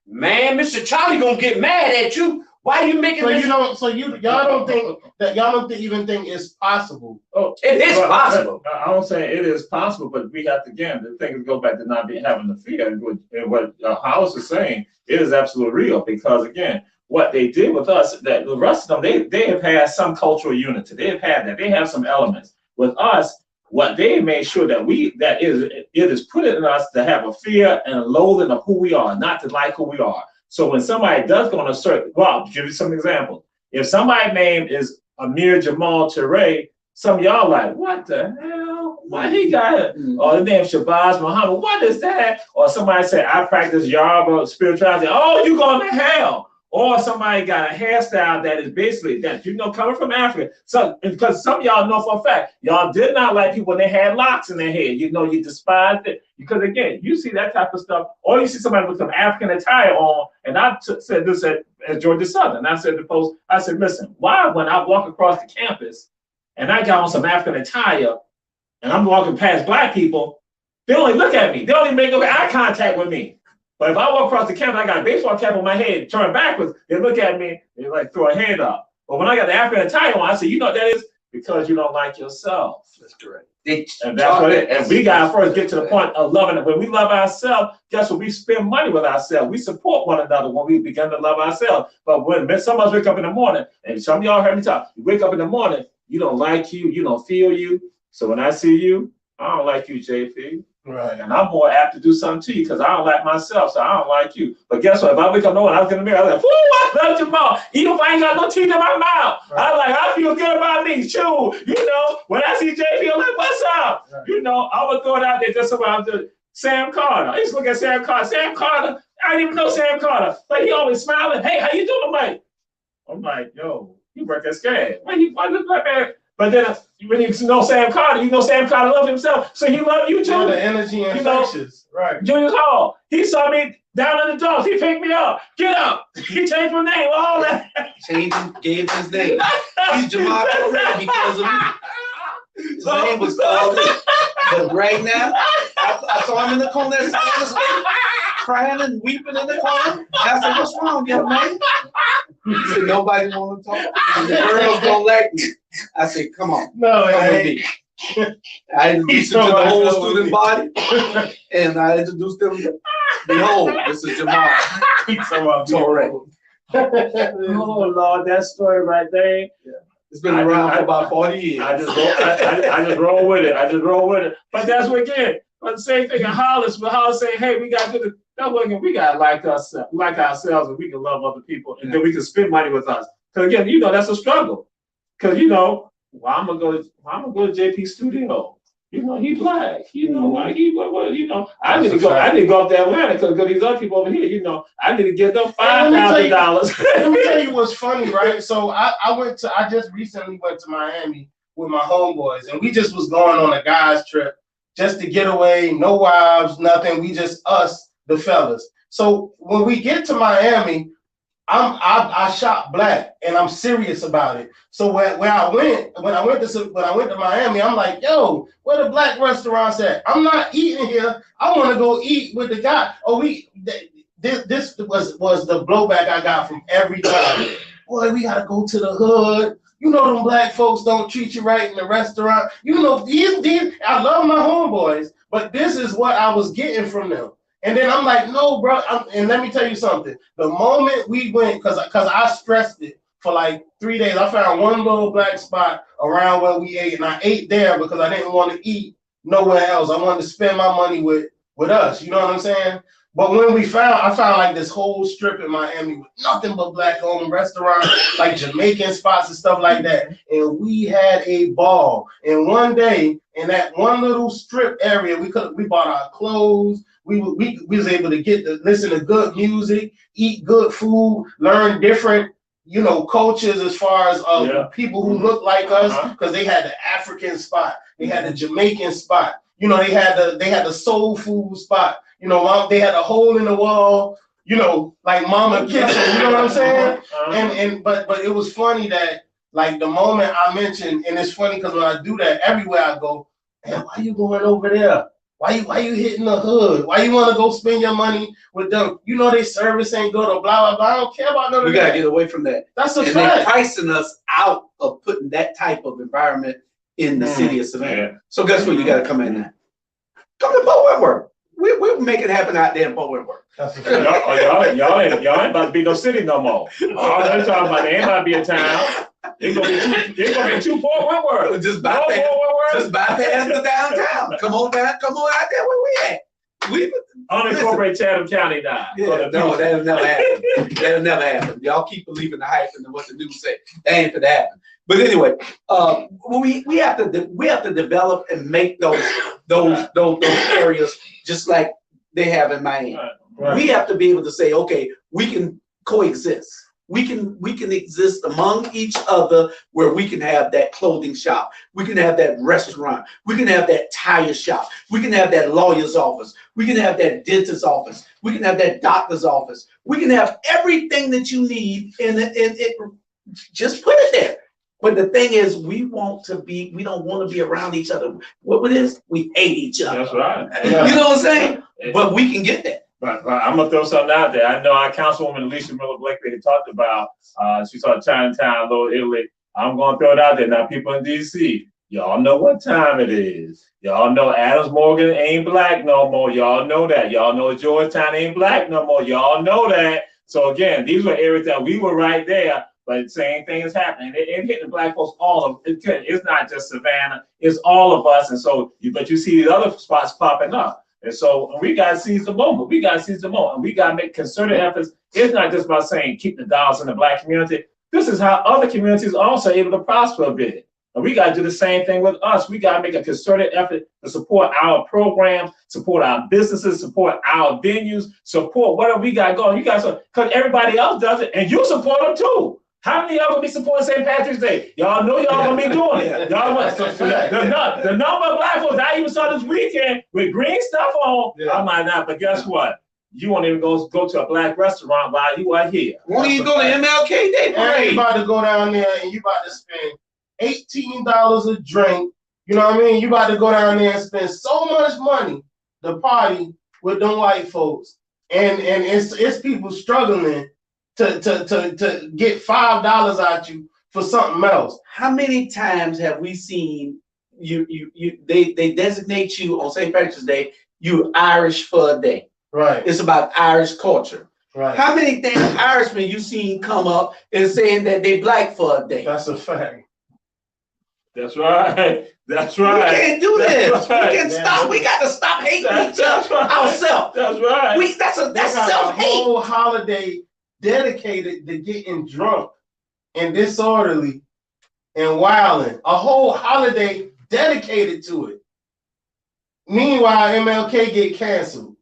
man, Mr. Charlie gonna get mad at you. Why are you making this? Y'all don't think that even think it's possible. Oh, it is possible. I don't say it is possible, but we have to, again, the thing is go back to not having the fear. And what Hollis is saying, it is absolutely real, because again, what they did with us, that the rest of them, they have had some cultural unity. They have had that. They have some elements. With us, what they made sure that it is put in us to have a fear and a loathing of who we are, not to like who we are. So when somebody does go on a certain, well, I'll give you some examples. If somebody's name is Amir Jamal Toure, some of y'all like, what the hell? Why he got it? Or the name Shabazz Muhammad, what is that? Or somebody say, I practice Yoruba spirituality. Oh, you going to hell. Or somebody got a hairstyle that is basically that, coming from Africa. So, because some of y'all know for a fact, y'all did not like people when they had locks in their head. You despised it. Because again, you see that type of stuff, or you see somebody with some African attire on, and I said this at Georgia Southern. I said to folks, I said, listen, why when I walk across the campus and I got on some African attire and I'm walking past black people, they only look at me. They don't even make eye contact with me. But if I walk across the campus, I got a baseball cap on my head, turn backwards, they look at me, they like throw a hand up. But when I got the African attire on, I say, you know what that is? Because you don't like yourself. That's correct. And that's what it is. And we gotta first get to the point of loving it. When we love ourselves, guess what? We spend money with ourselves. We support one another when we begin to love ourselves. But when some of us wake up in the morning, and some of y'all heard me talk, you wake up in the morning, you don't like you don't feel you. So when I see you, I don't like you, JP. Right. And I'm more apt to do something to you because I don't like myself, so I don't like you. But guess what? If I wake up knowing I was in the mirror, I was like, "Woo, I love Jamal." Even if I ain't got no teeth in my mouth, right. I feel good about me. Shoot, when I see JP, I'm like, "What's up?" Right. I would throw it out there just about Sam Carter. I used to look at Sam Carter. Sam Carter, I didn't even know Sam Carter, but he always smiling. Hey, how you doing, I'm like, yo, you work at scared. Why look like that? But then when you know Sam Carter, Sam Carter loved himself, so he loved you too. The energy and infectious. Right. Julius Hall, he saw me down in the dumps. He picked me up. Get up. He changed my name. All that. Gave his name. He's Jamal Toure because of me. His name was called it. But right now, I saw him in the corner, crying and weeping in the corner. I said, "What's wrong, young man?" He said, "Nobody want to talk. The girls don't like me." I said, "Come on." No, I introduced him to the whole student body, and I introduced them. Behold, this is Jamal Toure. Oh Lord, that story right there. Yeah. It's been around for about 40 years. I just roll with it. But that's what again. But the same thing in Hollis. When Hollis saying, "Hey, we got to do this." We got to like ourselves, and we can love other people, and then we can spend money with us. Because again, that's a struggle. Because I'm gonna go to JP's studio. He black. I need to go up to Atlanta because these other people over here. I need to give them $5,000. Let me tell you what's funny, right? So I just recently went to Miami with my homeboys, and we just was going on a guys trip just to get away. No wives, nothing. We just us, the fellas. So when we get to Miami, I shop black and I'm serious about it. So when I went to Miami, I'm like, yo, where the black restaurants at? I'm not eating here. I want to go eat with the guy. This was the blowback I got from every time. Boy, we gotta go to the hood. Them black folks don't treat you right in the restaurant. These I love my homeboys, but this is what I was getting from them. And then I'm like, no, bro. And let me tell you something. The moment we went, because I stressed it for like 3 days, I found one little black spot around where we ate, and I ate there because I didn't want to eat nowhere else. I wanted to spend my money with us. You know what I'm saying? But when I found like this whole strip in Miami with nothing but black-owned restaurants, like Jamaican spots and stuff like that. And we had a ball. And one day, in that one little strip area, we bought our clothes. we was able to listen to good music, eat good food, learn different, you know, cultures as far as people who look like us, because they had the African spot, they had the Jamaican spot, you know, they had the soul food spot, you know, they had a hole in the wall, you know, like Mama Kitchen, you know what I'm saying? But it was funny that like the moment I mentioned, and it's funny because when I do that everywhere I go, man, why you going over there? Why you hitting the hood? Why you want to go spend your money with them? You know they service ain't good or blah blah blah. I don't care about none of that. We gotta get away from that. That's a fact. They're pricing us out of putting that type of environment in the city of Savannah. Yeah. So guess what? You gotta come in there. Come to Fort Whitworth. We'll make it happen out there in Fort Whitworth. Y'all ain't about to be no city no more. All they're talking about, they ain't about to be a town. It's gonna be two Fort Whitworth. Just bypass the downtown. Come on out there where we at. We unincorporated Chatham County now. Yeah, no, that'll never happen. That'll never happen. Y'all keep believing the hype and what the news say. That ain't gonna happen. But anyway, we have to develop and make those areas just like they have in Miami. Right. We have to be able to say, okay, we can coexist. We can exist among each other where we can have that clothing shop. We can have that restaurant. We can have that tire shop. We can have that lawyer's office. We can have that dentist's office. We can have that doctor's office. We can have everything that you need and it just put it there. But the thing is, we don't want to be around each other. What it is, we hate each other. That's right. Yeah. You know what I'm saying? But we can get there. Right. I'm gonna throw something out there. I know our councilwoman Alicia Miller-Blakely talked about. She talked Chinatown, Little Italy. I'm gonna throw it out there now. People in DC, y'all know what time it is. Y'all know Adams Morgan ain't black no more. Y'all know that. Y'all know Georgetown ain't black no more. Y'all know that. So again, these were areas that we were right there. But same thing is happening. It hit the black folks all of it. It's not just Savannah. It's all of us. And so, but you see these other spots popping up. And so we got to seize the moment. We got to seize the moment. And we got to make concerted efforts. It's not just about saying keep the dollars in the black community. This is how other communities are also able to prosper a bit. And we got to do the same thing with us. We got to make a concerted effort to support our programs, support our businesses, support our venues, support whatever we got going. You guys, because everybody else does it, and you support them too. How many of y'all gonna be supporting St. Patrick's Day? Y'all know y'all gonna be doing it. Y'all the number of black folks I even saw this weekend with green stuff on. Yeah. I might not, but guess what? You won't even go to a black restaurant while you are here. Won't you go to MLK Day Parade? You about to go down there and you about to spend $18 a drink. You know what I mean? You about to go down there and spend so much money to party with them white folks, and it's people struggling to get $5 out you for something else. How many times have we seen they designate you on St. Patrick's Day, you Irish for a day. Right. It's about Irish culture. Right. How many damn Irishmen you seen come up and saying that they black for a day? That's a fact. That's right. That's right. We can't do this. Right. We can stop. We got to stop hating each other ourselves. That's right. That's self-hate. A whole holiday dedicated to getting drunk and disorderly and wilding. A whole holiday dedicated to it. Meanwhile, MLK get canceled.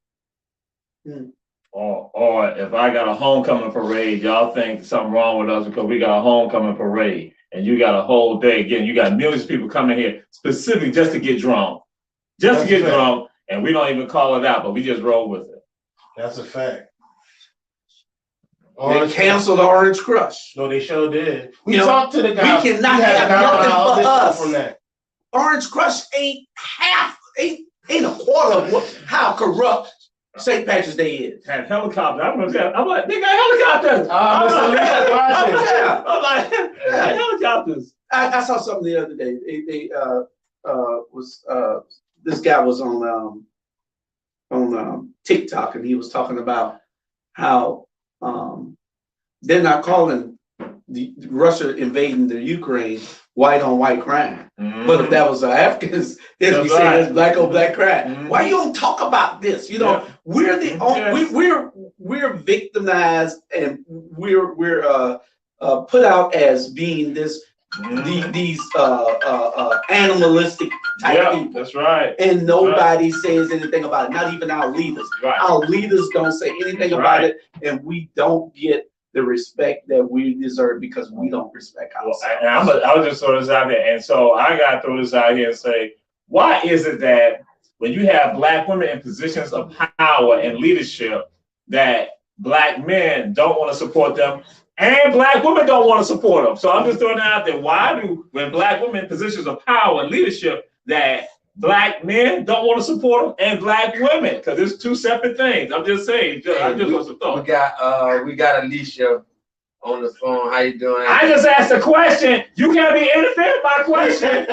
Or if I got a homecoming parade, y'all think something wrong with us because we got a homecoming parade and you got a whole day. Again, you got millions of people coming here specifically just to get drunk. Drunk, and we don't even call it out, but we just roll with it. That's a fact. They canceled Orange Crush. No, they sure did. We talked to the guy. We cannot have nothing for us. From that. Orange Crush ain't a quarter of how corrupt St. Patrick's Day is. Had helicopters. I'm like, they got helicopters. I'm like, helicopters. I saw something the other day. This guy was on TikTok and he was talking about how they're not calling the Russia invading the Ukraine white on white crime. But if that was Africans, they'd be saying it's black on black crime. Why you don't talk about this? You know, we're the we're victimized and we're put out as being this these animalistic type people. That's right. And nobody says anything about it, not even our leaders. Right. Our leaders don't say anything about it, and we don't get the respect that we deserve because we don't respect ourselves. Well, I'll just throw this out there. And so I got to throw this out here and say, why is it that when you have Black women in positions of power and leadership, that Black men don't want to support them and Black women don't want to support them? So I'm just throwing it out there. Why do, when Black women in positions of power and leadership, that Black men don't want to support them and Black women? Because it's two separate things. I'm just saying. I just want some thought. We got Alicia on the phone. How you doing? I just asked a question. You can't be interfering by question.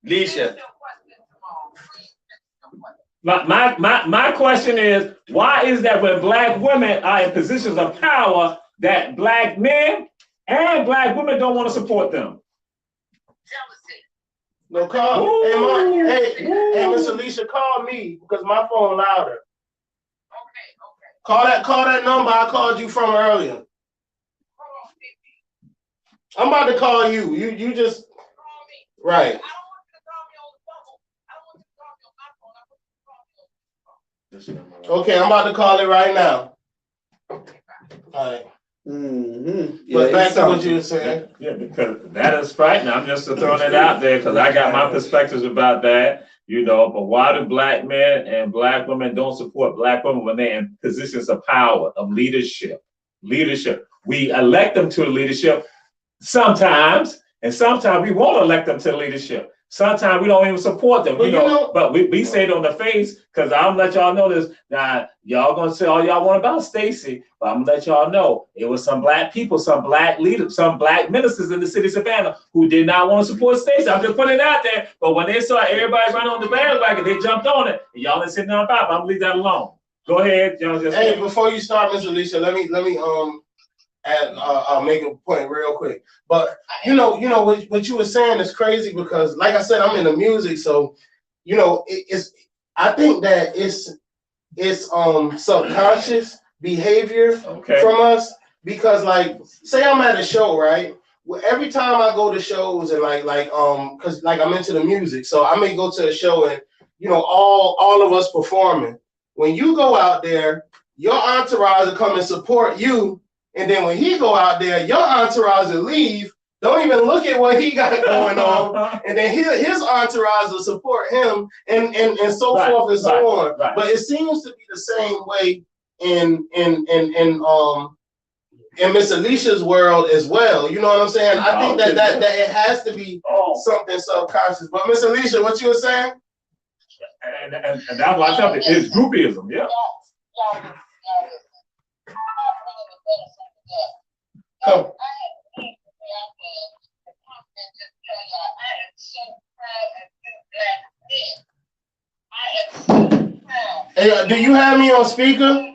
Alicia. My question is, why is that when Black women are in positions of power, that Black men and Black women don't want to support them? No, call. Hey, Miss Alicia, call me because my phone louder. Okay. Call that number I called you from earlier. I'm about to call you. You just right. Okay, I'm about to call it right now. All right. But back to what you were saying. Yeah, because that is frightening. I'm just throwing it out there because I got my perspectives about that, but why do Black men and Black women don't support Black women when they're in positions of power, of leadership? We elect them to leadership sometimes, and sometimes we won't elect them to leadership. Sometimes we don't even support them, but we say it on the face, because I'm gonna let y'all know this. Now, y'all gonna say all y'all want about Stacey, but I'm gonna let y'all know it was some Black people, some Black leaders, some Black ministers in the city of Savannah who did not want to support Stacey. I'm just putting it out there. But when they saw everybody run on the bandwagon, they jumped on it. And y'all ain't sitting on top. I'm gonna leave that alone. Go ahead, y'all. Hey, before you start, Miss Alicia, let me I'll make a point real quick. But what you were saying is crazy because, like I said, I'm in the music, so I think that it's subconscious behavior from us because, like, say I'm at a show, right? Well, every time I go to shows and because I'm into the music, so I may go to a show and all of us performing. When you go out there, your entourage will come and support you. And then when he go out there, your entourage will leave. Don't even look at what he got going on. And then his entourage will support him and so forth and so on. Right. But it seems to be the same way in Miss Alicia's world as well. You know what I'm saying? I think that it has to be something subconscious. But Miss Alicia, what you were saying? And that's why I tell you, it's groupism, yeah. Oh. Hey, do you have me on speaker?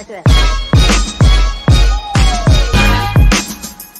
like that.